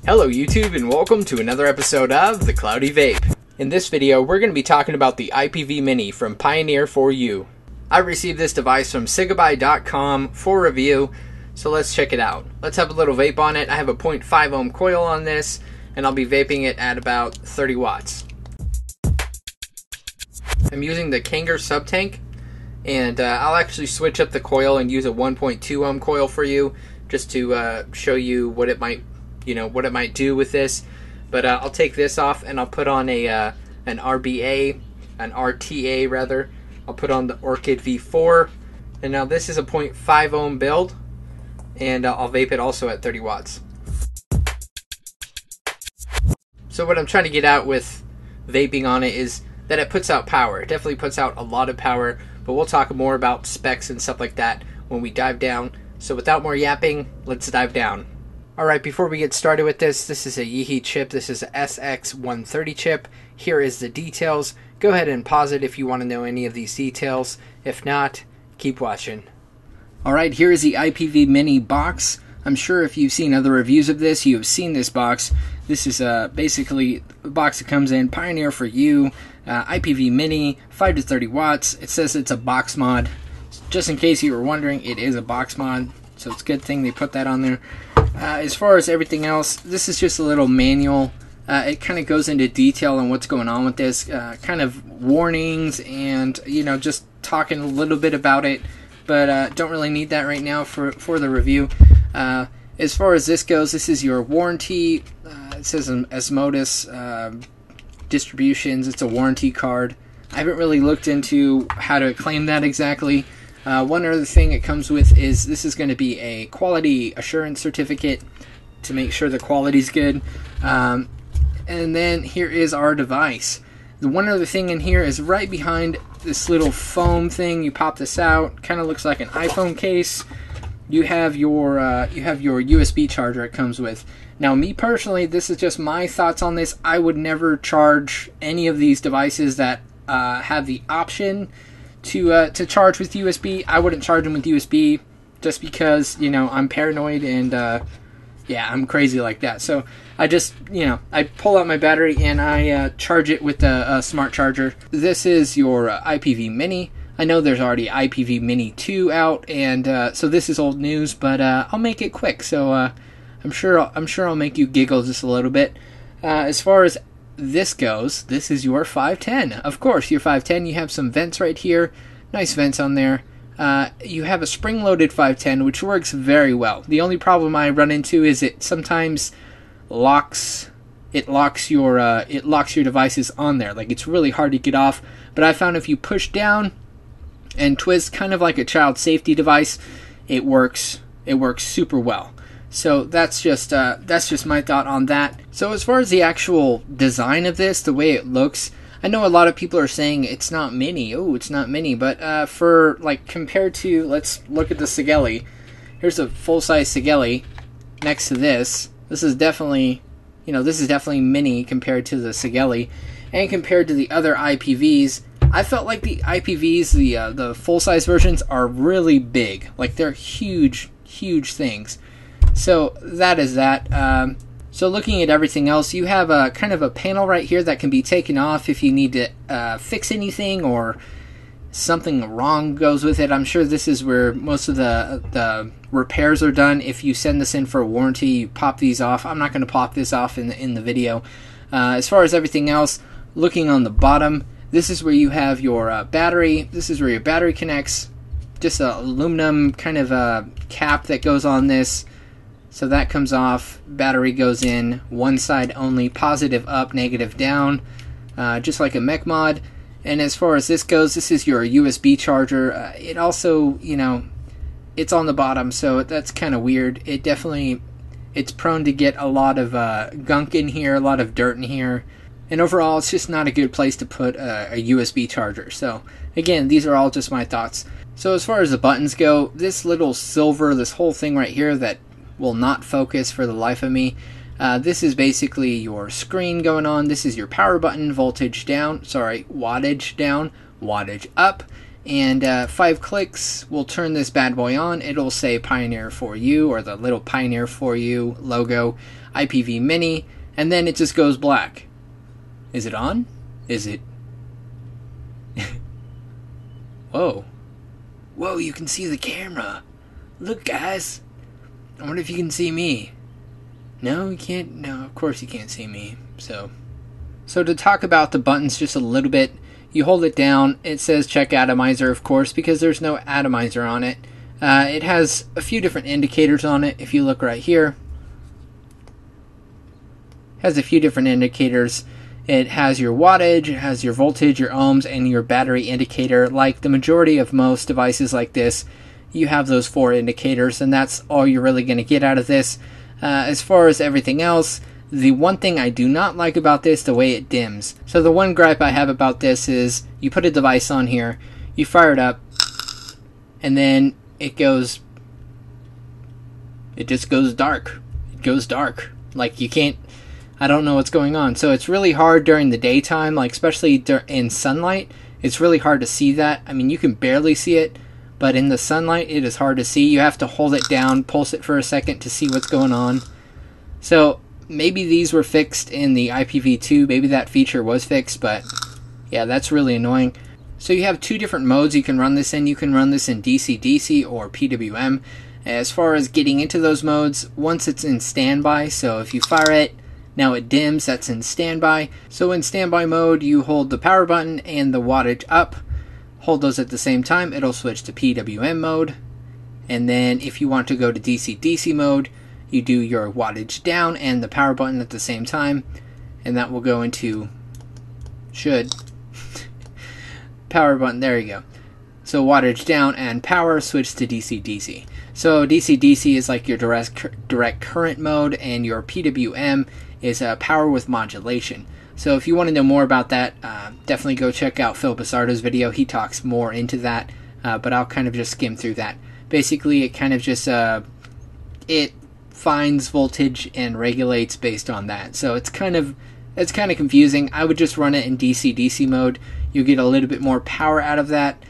Hello YouTube and welcome to another episode of The Cloudy Vape. In this video we're going to be talking about the iPV Mini from Pioneer4you. I received this device from cigabuy.com for review, so let's check it out. Let's have a little vape on it. I have a 0.5 ohm coil on this and I'll be vaping it at about 30 watts. I'm using the Kanger Sub-Tank and I'll actually switch up the coil and use a 1.2 ohm coil for you just to show you what it might do with this. But I'll take this off and I'll put on an RTA rather. I'll put on the Orchid V4, and now this is a 0.5 ohm build, and I'll vape it also at 30 watts. So what I'm trying to get out with vaping on it is that it puts out power. It definitely puts out a lot of power, but we'll talk more about specs and stuff like that when we dive down. So without more yapping, let's dive down. Alright, before we get started with this is a Yeehee chip. This is a SX130 chip. Here is the details. Go ahead and pause it if you want to know any of these details. If not, keep watching. Alright, here is the iPV Mini box. I'm sure if you've seen other reviews of this, you have seen this box. This is basically the box that comes in. Pioneer4you, iPV Mini, 5 to 30 watts. It says it's a box mod. Just in case you were wondering, it is a box mod. So it's a good thing they put that on there. As far as everything else, this is just a little manual. It kind of goes into detail on what's going on with this, kind of warnings and, just talking a little bit about it, but don't really need that right now for the review. As far as this goes, this is your warranty. It says Osmosis Distributions. It's a warranty card. I haven't really looked into how to claim that exactly. One other thing it comes with is this is going to be a quality assurance certificate to make sure the quality's good. And then here is our device. The one other thing in here is right behind this little foam thing. You pop this out, kind of looks like an iPhone case. You have your USB charger it comes with. Now, me personally, this is just my thoughts on this. I would never charge any of these devices that have the option to charge with USB. I wouldn't charge them with USB just because, I'm paranoid and, I'm crazy like that. So I just, I pull out my battery and I charge it with a smart charger. This is your iPV Mini. I know there's already iPV Mini 2 out, and so this is old news, but I'll make it quick. So I'm sure I'll make you giggle just a little bit. As far as this goes, this is your 510. Of course, your 510, you have some vents right here. Nice vents on there. You have a spring-loaded 510, which works very well. The only problem I run into is it sometimes locks your devices on there. Like, it's really hard to get off. But I found if you push down and twist, kind of like a child safety device, it works super well. So that's just my thought on that. So as far as the actual design of this, the way it looks, I know a lot of people are saying it's not mini. Oh, it's not mini, but compared to, let's look at the Sigelei. Here's a full-size Sigelei next to this. This is definitely mini compared to the Sigelei, and compared to the other IPVs. I felt like the IPVs, the full-size versions, are really big. Like, they're huge things. So that is that. So looking at everything else, you have a kind of a panel right here that can be taken off if you need to fix anything or something wrong goes with it. I'm sure this is where most of the repairs are done. If you send this in for a warranty, you pop these off. I'm not going to pop this off in the video. As far as everything else, looking on the bottom, this is where you have your battery. This is where your battery connects. Just an aluminum kind of cap that goes on this. So that comes off, battery goes in, one side only, positive up, negative down, just like a mech mod. And as far as this goes, this is your USB charger. It also, it's on the bottom, so that's kind of weird. It's prone to get a lot of gunk in here, a lot of dirt in here. And overall, it's just not a good place to put a USB charger. So again, these are all just my thoughts. So as far as the buttons go, this little silver, this whole thing right here that will not focus for the life of me. This is basically your screen going on. This is your power button, wattage down, wattage up, and 5 clicks will turn this bad boy on. It'll say Pioneer4you, or the little Pioneer4you logo. iPV Mini, and then it just goes black. Is it on? Is it? Whoa. Whoa, you can see the camera. Look, guys. I wonder if you can see me. No, you can't. No, of course you can't see me. So to talk about the buttons just a little bit, you hold it down. It says check atomizer, of course, because there's no atomizer on it. It has a few different indicators on it. If you look right here, it has a few different indicators. It has your wattage, it has your voltage, your ohms, and your battery indicator. Like the majority of most devices like this, you have those 4 indicators, and that's all you're really going to get out of this. As far as everything else, the one thing I do not like about this, the way it dims. So the one gripe I have about this is you put a device on here, you fire it up, and then it just goes dark. It goes dark. Like you can't, I don't know what's going on. So it's really hard during the daytime, like especially in sunlight. It's really hard to see that. I mean, you can barely see it, but in the sunlight, it is hard to see. You have to hold it down, pulse it for a second to see what's going on. So maybe these were fixed in the IPv2. Maybe that feature was fixed, but yeah, that's really annoying. So you have 2 different modes you can run this in. You can run this in DC-DC or PWM. As far as getting into those modes, once it's in standby, so if you fire it, now it dims, that's in standby. So in standby mode, you hold the power button and the wattage up. Hold those at the same time, it'll switch to PWM mode. And then if you want to go to DC-DC mode, you do your wattage down and the power button at the same time. And that will go into, power button, there you go. So wattage down and power, switch to DC-DC. So DC-DC is like your direct current mode, and your PWM is power with modulation. So if you want to know more about that, definitely go check out Phil Basardo's video. He talks more into that, but I'll kind of just skim through that. Basically, it kind of just, it finds voltage and regulates based on that. So it's kind of confusing. I would just run it in DC-DC mode. You get a little bit more power out of that.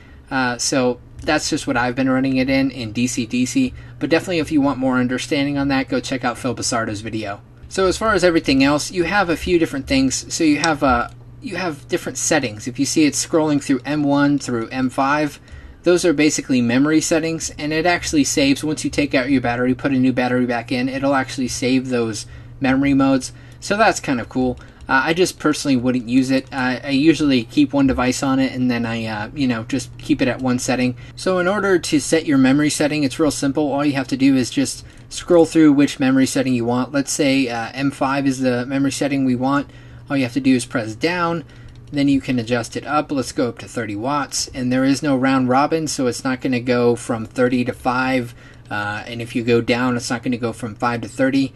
So that's just what I've been running it in DC-DC. But definitely if you want more understanding on that, go check out Phil Basardo's video. So as far as everything else, you have a few different things. So you have different settings. If you see it scrolling through M1 through M5, those are basically memory settings, and it actually saves once you take out your battery, put a new battery back in, it'll actually save those memory modes. So that's kind of cool. I just personally wouldn't use it. I usually keep one device on it, and then I just keep it at one setting. So in order to set your memory setting, it's real simple. All you have to do is just scroll through which memory setting you want. Let's say M5 is the memory setting we want. All you have to do is press down, then you can adjust it up. Let's go up to 30 watts, and there is no round robin, so it's not going to go from 30 to 5, and if you go down, it's not going to go from 5 to 30.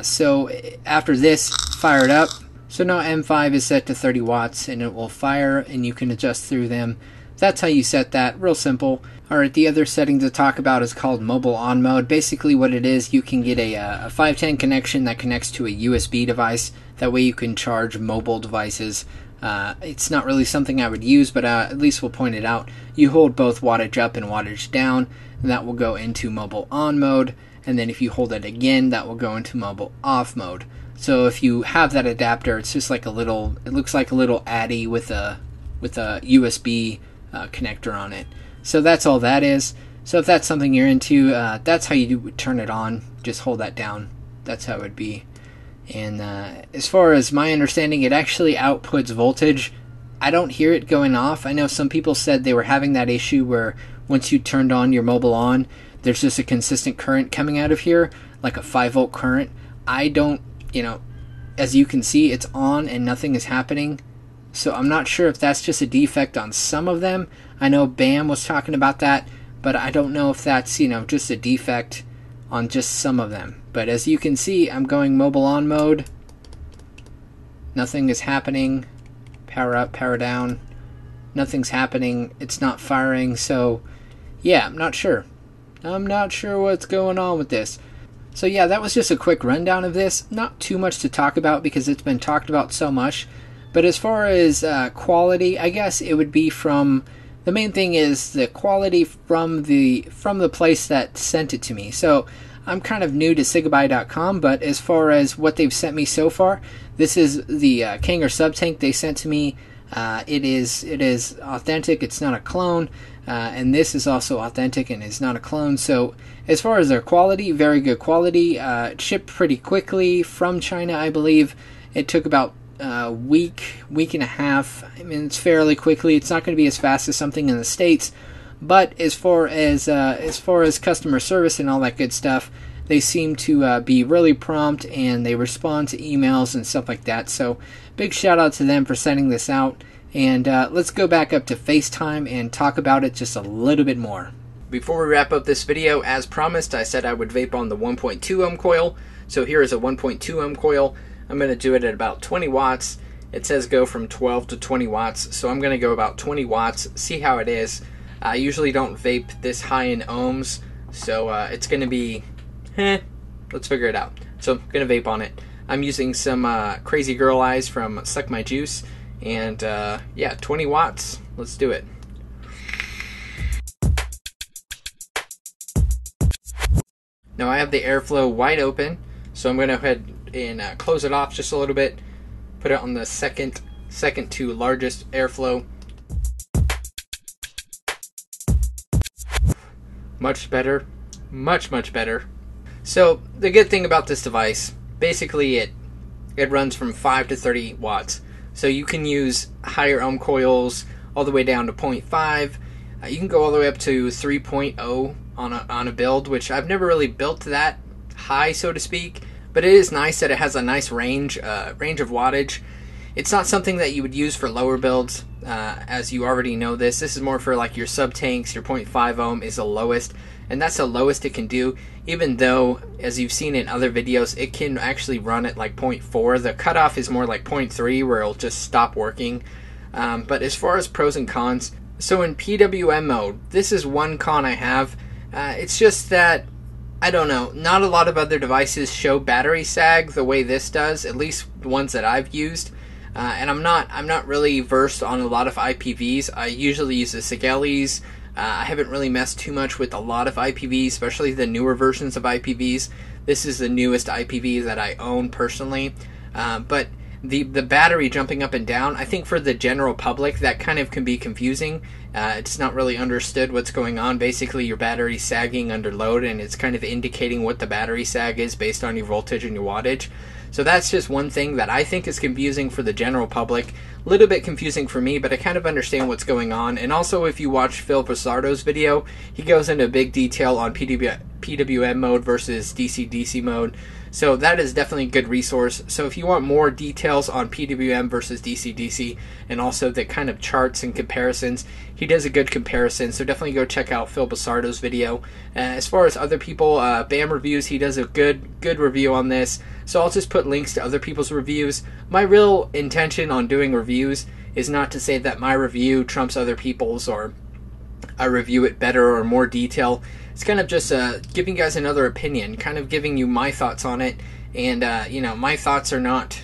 So after this, fire it up. So now M5 is set to 30 watts, and it will fire, and you can adjust through them. That's how you set that, real simple. Alright, the other setting to talk about is called mobile on mode. Basically what it is, you can get a 510 connection that connects to a USB device. That way you can charge mobile devices. It's not really something I would use, but at least we'll point it out. You hold both wattage up and wattage down, and that will go into mobile on mode. And then if you hold it again, that will go into mobile off mode. So if you have that adapter, it's just like it looks like a little Addy with a USB connector on it. So that's all that is. So if that's something you're into, that's how you turn it on. Just hold that down. That's how it would be. And as far as my understanding, it actually outputs voltage. I don't hear it going off. I know some people said they were having that issue where once you turned on your mobile on, there's just a consistent current coming out of here, like a 5-volt current. I don't, as you can see, it's on and nothing is happening. So I'm not sure if that's just a defect on some of them. I know BAM was talking about that, but I don't know if that's, just a defect on just some of them. But as you can see, I'm going mobile on mode. Nothing is happening. Power up, power down. Nothing's happening. It's not firing. So yeah, I'm not sure. I'm not sure what's going on with this. So yeah, that was just a quick rundown of this. Not too much to talk about because it's been talked about so much. But as far as quality, I guess it would be from, the main thing is the quality from the place that sent it to me. So I'm kind of new to Sigaby.com, but as far as what they've sent me so far, this is the Kanger Sub-Tank they sent to me. It is authentic. It's not a clone, and this is also authentic and is not a clone. So as far as their quality, very good quality. It shipped pretty quickly from China, I believe. It took about a week and a half. I mean, it's fairly quickly. It's not going to be as fast as something in the States, but as far as customer service and all that good stuff, they seem to be really prompt, and they respond to emails and stuff like that. So big shout out to them for sending this out. And let's go back up to FaceTime and talk about it just a little bit more. Before we wrap up this video, as promised, I said I would vape on the 1.2 ohm coil. So here is a 1.2 ohm coil. I'm going to do it at about 20 watts. It says go from 12 to 20 watts, so I'm going to go about 20 watts, see how it is. I usually don't vape this high in ohms, so it's going to be, let's figure it out. So I'm going to vape on it. I'm using some Crazy Girl Eyes from Suck My Juice, and yeah, 20 watts. Let's do it. Now I have the airflow wide open, so I'm going to go ahead and close it off just a little bit. Put it on the second to largest airflow. Much better, much better. So the good thing about this device, basically it runs from 5 to 30 watts. So you can use higher ohm coils all the way down to 0.5. You can go all the way up to 3.0 on a build, which I've never really built that high, so to speak. But it is nice that it has a nice range of wattage. It's not something that you would use for lower builds, as you already know this. This is more for like your sub-tanks. Your 0.5 ohm is the lowest, and that's the lowest it can do, even though, as you've seen in other videos, it can actually run at like 0.4. The cutoff is more like 0.3, where it'll just stop working. But as far as pros and cons, so in PWM mode, this is one con I have. It's just that, I don't know, not a lot of other devices show battery sag the way this does, at least the ones that I've used. And I'm not really versed on a lot of IPVs. I usually use the Sigelis. I haven't really messed too much with a lot of IPVs, especially the newer versions of IPVs. This is the newest IPV that I own personally. But the battery jumping up and down, I think for the general public, that kind of can be confusing. It's not really understood what's going on. Basically, your battery's sagging under load, and it's kind of indicating what the battery sag is based on your voltage and your wattage. So that's just one thing that I think is confusing for the general public. A little bit confusing for me, but I kind of understand what's going on. And also, if you watch Phil Passardo's video, he goes into big detail on PWM mode versus DC-DC mode. So that is definitely a good resource. So if you want more details on PWM versus DC-DC, and also the kind of charts and comparisons, he does a good comparison. So definitely go check out Phil Passardo's video. As far as other people, BAM Reviews, he does a good review on this. So I'll just put links to other people's reviews. My real intention on doing reviews is not to say that my review trumps other people's, or I review it better or more detail. It's kind of just giving you guys another opinion, kind of giving you my thoughts on it. And you know, my thoughts are not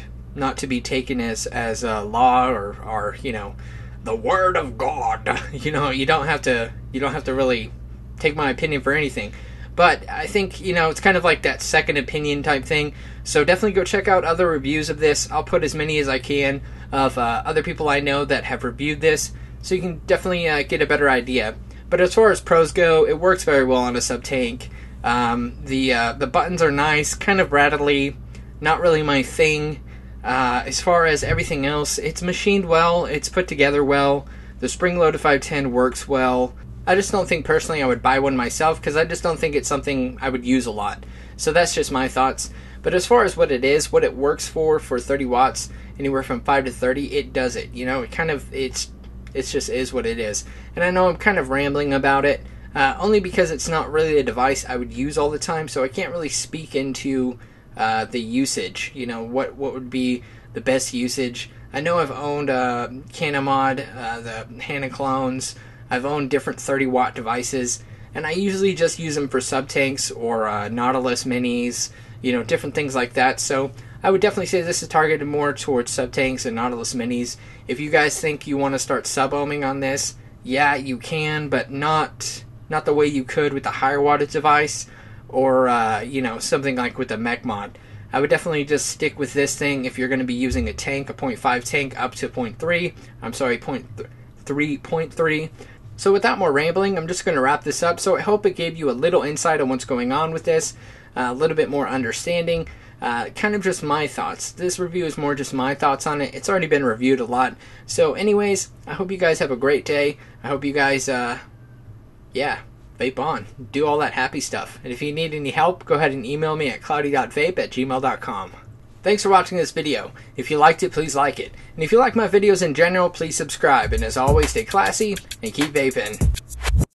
to be taken as law or you know, the word of God. You know, you don't have to really take my opinion for anything. But I think, you know, it's kind of like that second opinion type thing. So definitely go check out other reviews of this. I'll put as many as I can of other people I know that have reviewed this, so you can definitely get a better idea. But as far as pros go, it works very well on a sub-tank. The buttons are nice, kind of rattly, not really my thing. As far as everything else, it's machined well, it's put together well. The spring-loaded 510 works well. I just don't think personally I would buy one myself, because I just don't think it's something I would use a lot. So that's just my thoughts. But as far as what it is, what it works for 30 watts, anywhere from 5 to 30, it does it. You know, it kind of, it just is what it is. And I know I'm kind of rambling about it, only because it's not really a device I would use all the time, so I can't really speak into the usage. You know, what would be the best usage. I know I've owned Canamod, the Hana clones. I've owned different 30-watt devices, and I usually just use them for sub-tanks or Nautilus minis, you know, different things like that. So I would definitely say this is targeted more towards sub-tanks and Nautilus minis. If you guys think you want to start sub-ohming on this, yeah, you can, but not the way you could with the higher wattage device. or you know, something like with the mech mod. I would definitely just stick with this thing if you're going to be using a tank, a 0.5 tank up to 0.3. I'm sorry, 0.3. So without more rambling, I'm just going to wrap this up. So I hope it gave you a little insight on what's going on with this, a little bit more understanding, kind of just my thoughts. This review is more just my thoughts on it. It's already been reviewed a lot. So anyways, I hope you guys have a great day. I hope you guys, yeah, vape on. Do all that happy stuff. And if you need any help, go ahead and email me at cloudy.vape@gmail.com. Thanks for watching this video. If you liked it, please like it. And if you like my videos in general, please subscribe. And as always, stay classy and keep vaping.